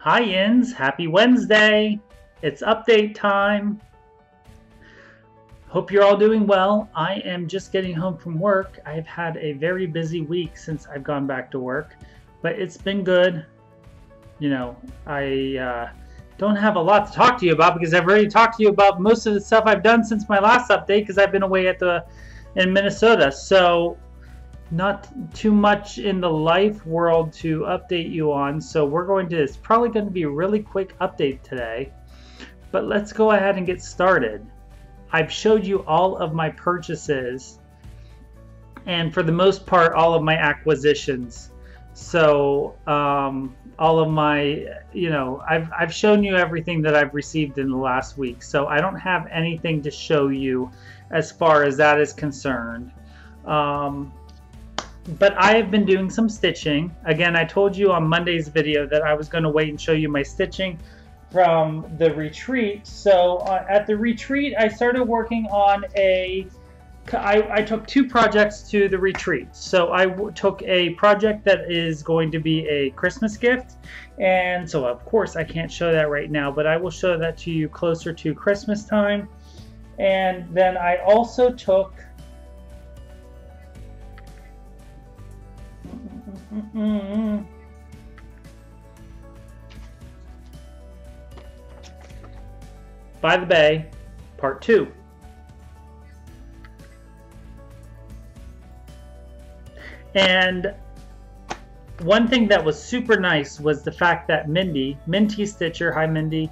Hi Yins, happy Wednesday. It's update time. Hope you're all doing well. I am just getting home from work. I've had a very busy week since I've gone back to work, but it's been good. I don't have a lot to talk to you about because I've already talked to you about most of the stuff I've done since my last update because I've been away in Minnesota. So not too much in the life world to update you on. So it's probably going to be a really quick update today, but let's go ahead and get started. I've showed you all of my purchases and for the most part all of my acquisitions. So all of my, I've shown you everything that I've received in the last week. So I don't have anything to show you as far as that is concerned. But I have been doing some stitching. Again, I told you on Monday's video that I was going to wait and show you my stitching from the retreat. So at the retreat, I started working on I took two projects to the retreat. So I took a project that is going to be a Christmas gift. And so of course I can't show that right now, but I will show that to you closer to Christmas time. And then I also took By the Bay, Part 2. And one thing that was super nice was the fact that Minty Stitcher, hi Mindy,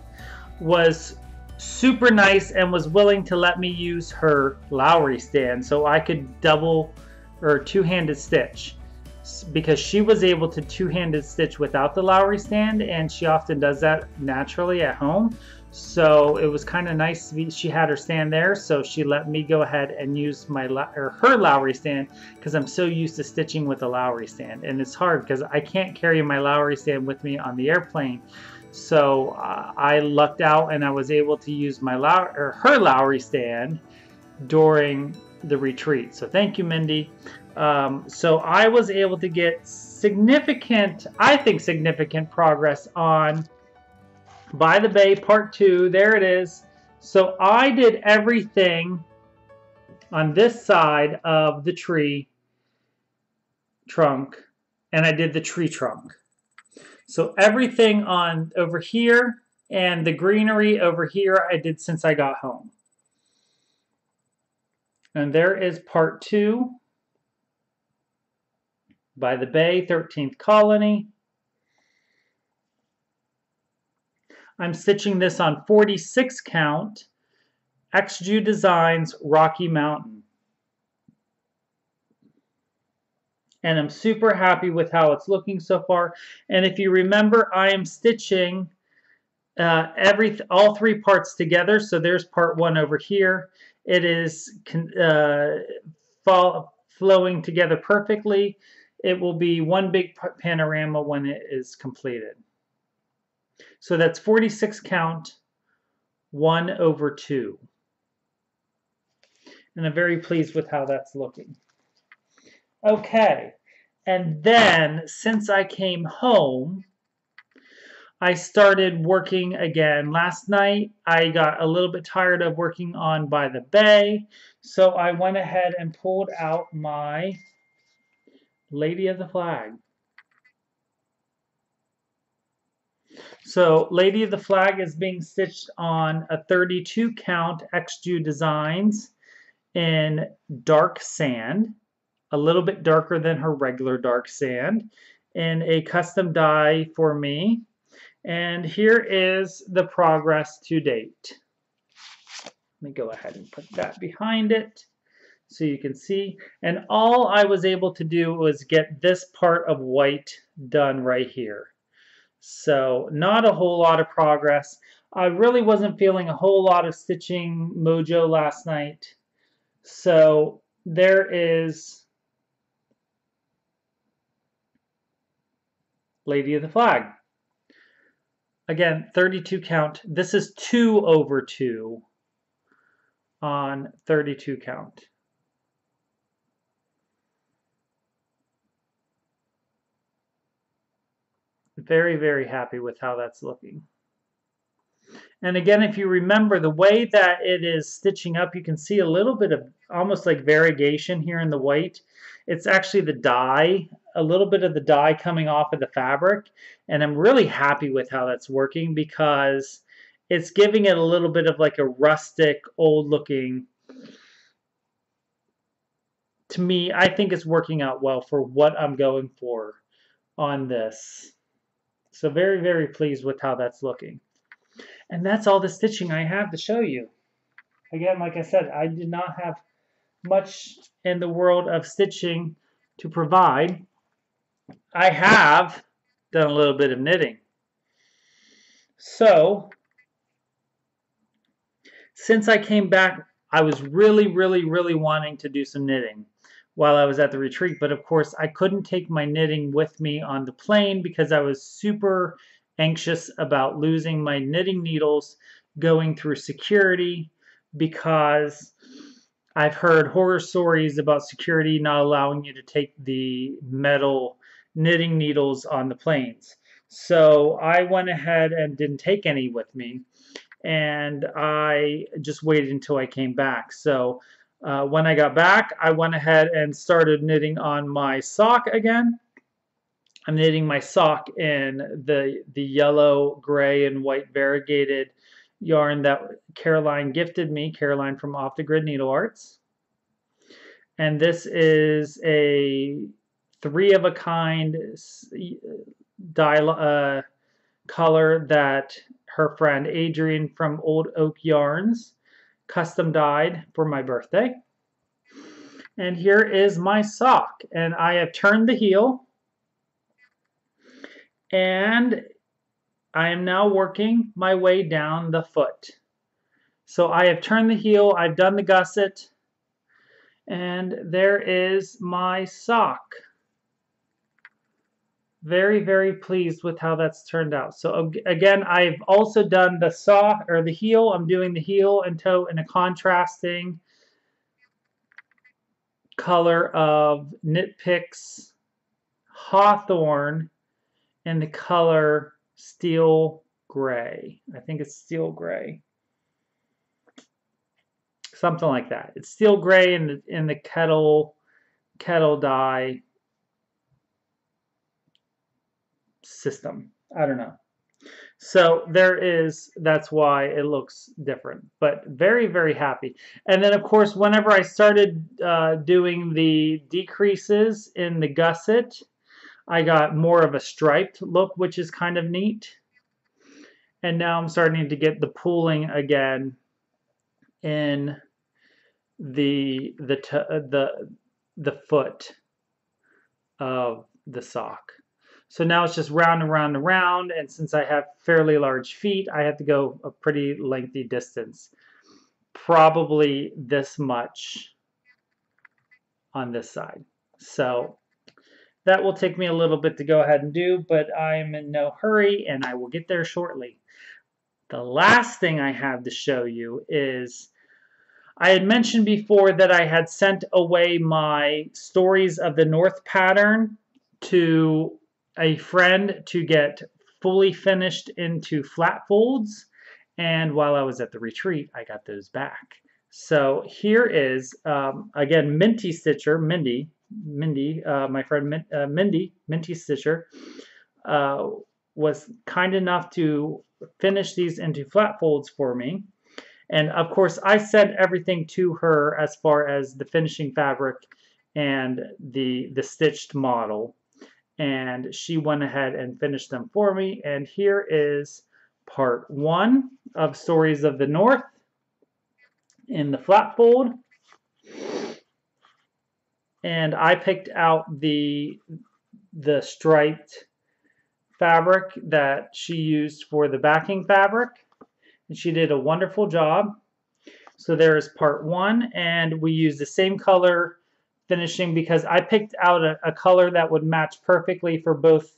was super nice and was willing to let me use her Lowry stand so I could double or two-handed stitch, because she was able to two-handed stitch without the Lowry stand, and she often does that naturally at home. So it was kind of nice. She had her stand there, so she let me go ahead and use her Lowry stand because I'm so used to stitching with a Lowry stand, and it's hard because I can't carry my Lowry stand with me on the airplane. So I lucked out and I was able to use her Lowry stand during the retreat. So thank you, Mindy. So I was able to get significant progress on By the Bay Part 2. There it is. So I did everything on this side of the tree trunk, and I did the tree trunk. So everything on over here and the greenery over here I did since I got home. And there is Part 2. By the Bay, 13th Colony. I'm stitching this on 46 count, XJU Designs Rocky Mountain. And I'm super happy with how it's looking so far. And if you remember, I am stitching all three parts together. So there's part 1 over here. It is flowing together perfectly. It will be one big panorama when it is completed. So that's 46 count, 1/2. And I'm very pleased with how that's looking. Okay, and then since I came home, I started working again. Last night, I got a little bit tired of working on By the Bay, so I went ahead and pulled out my Lady of the Flag. So Lady of the Flag is being stitched on a 32 count XJU Designs in dark sand, a little bit darker than her regular dark sand, in a custom die for me. And here is the progress to date. Let me go ahead and put that behind it so you can see. And all I was able to do was get this part of white done right here. So not a whole lot of progress. I really wasn't feeling a whole lot of stitching mojo last night. So there is Lady of the Flag. Again, 32 count. This is 2/2 on 32 count. Very, very happy with how that's looking. And again, if you remember the way that it is stitching up, you can see a little bit of almost like variegation here in the white. It's actually the dye, a little bit of the dye coming off of the fabric. And I'm really happy with how that's working because it's giving it a little bit of like a rustic, old looking. To me, I think it's working out well for what I'm going for on this. So very, very pleased with how that's looking. And that's all the stitching I have to show you. Again, like I said, I did not have much in the world of stitching to provide. I have done a little bit of knitting. So, since I came back, I was really, really, really wanting to do some knitting while I was at the retreat. But of course, I couldn't take my knitting with me on the plane because I was super anxious about losing my knitting needles going through security, because I've heard horror stories about security not allowing you to take the metal knitting needles on the planes. So I went ahead and didn't take any with me, and I just waited until I came back. So when I got back, I went ahead and started knitting on my sock again. I'm knitting my sock in the yellow, gray, and white variegated yarn that Caroline gifted me, Caroline from Off the Grid Needle Arts. And this is a 3-of-a-kind color that her friend Adrienne from Old Oak Yarns custom dyed for my birthday. And here is my sock, and I have turned the heel, and I am now working my way down the foot. So I have turned the heel, I've done the gusset, and there is my sock. Very, very pleased with how that's turned out. So again, I've also done the sock or the heel. I'm doing the heel and toe in a contrasting color of Knit Picks Hawthorne in the color steel gray. I think it's steel gray. Something like that. It's steel gray in the kettle dye system. I don't know. So that's why it looks different, but very, very happy. And then of course, whenever I started doing the decreases in the gusset, I got more of a striped look, which is kind of neat. And now I'm starting to get the pooling again in the foot of the sock. So now it's just round and round and round, and since I have fairly large feet, I have to go a pretty lengthy distance. Probably this much on this side. So that will take me a little bit to go ahead and do, but I'm in no hurry, and I will get there shortly. The last thing I have to show you is, I had mentioned before that I had sent away my Stories of the North pattern to a friend to get fully finished into flat folds, and while I was at the retreat, I got those back. So here is, again, Minty Stitcher, Mindy, my friend Minty Stitcher, was kind enough to finish these into flat folds for me. And of course, I sent everything to her as far as the finishing fabric and the stitched model. And she went ahead and finished them for me. And here is part 1 of Stories of the North in the flat fold. And I picked out the striped fabric that she used for the backing fabric. And she did a wonderful job. So there is part 1, and we use the same color finishing because I picked out a color that would match perfectly for both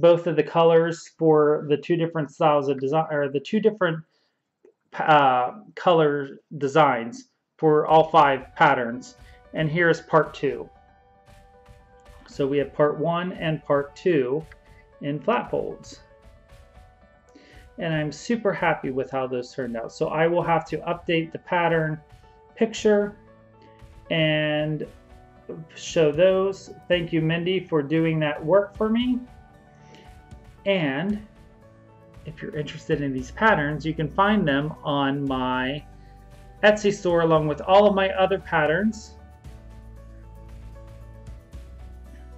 of the colors for the 2 different styles of design, or the 2 different color designs for all 5 patterns. And here's part 2. So we have part 1 and part 2, in flat folds. And I'm super happy with how those turned out. So I will have to update the pattern picture and show those. Thank you, Mindy, for doing that work for me. And if you're interested in these patterns, you can find them on my Etsy store along with all of my other patterns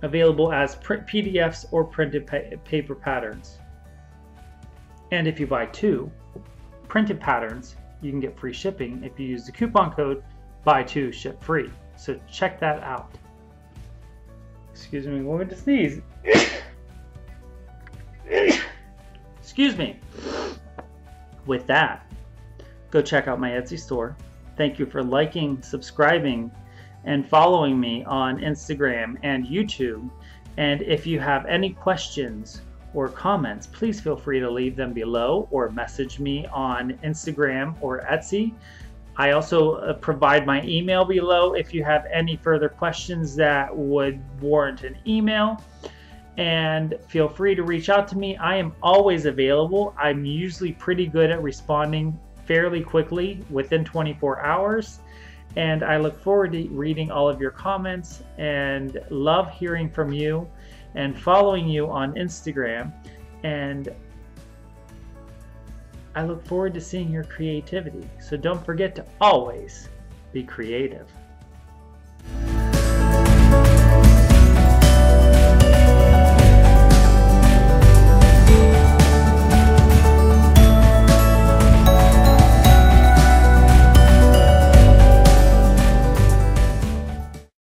available as PDFs or printed paper patterns. And if you buy 2 printed patterns, you can get free shipping if you use the coupon code BUY2 SHIP FREE. So check that out. Excuse me, I'm going to sneeze. Excuse me. With that, go check out my Etsy store. Thank you for liking, subscribing, and following me on Instagram and YouTube. And if you have any questions or comments, please feel free to leave them below or message me on Instagram or Etsy. I also provide my email below if you have any further questions that would warrant an email. And feel free to reach out to me. I am always available. I'm usually pretty good at responding fairly quickly within 24 hours. And I look forward to reading all of your comments and love hearing from you and following you on Instagram. And I look forward to seeing your creativity. So don't forget to always be creative.